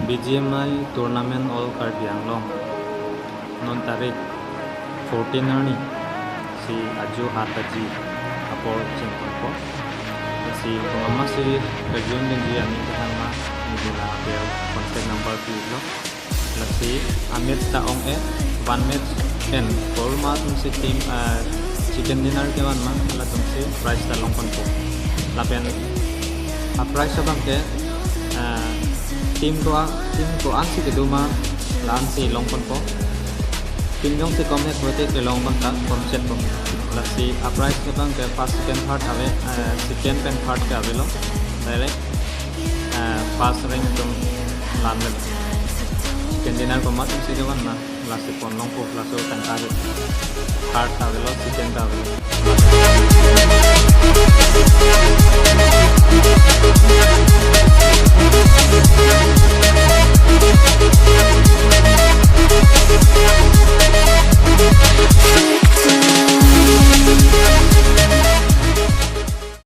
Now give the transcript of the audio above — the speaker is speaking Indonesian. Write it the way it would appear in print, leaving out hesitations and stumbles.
BGMI Tournament all Karbi Anglong non tarik 14 Arni si Aju Hataji Apor Chengponpo si pengama si region dan dia ni pertama ini lah dia konsep number 2 lo si Amit Taong one match and format si team chicken dinner ke one man la si price ta long ponpo lapen a price abang ke team ko an si keduma lan si long ponpo team jong si connect hote ke long bang ta concept ko la si a price ke bang ke first second third ave second and third ke ave lo direct first rank jong lan chicken dinner ko mat si ke one na la si pon long ko la so kan ta third ave lo second ave lo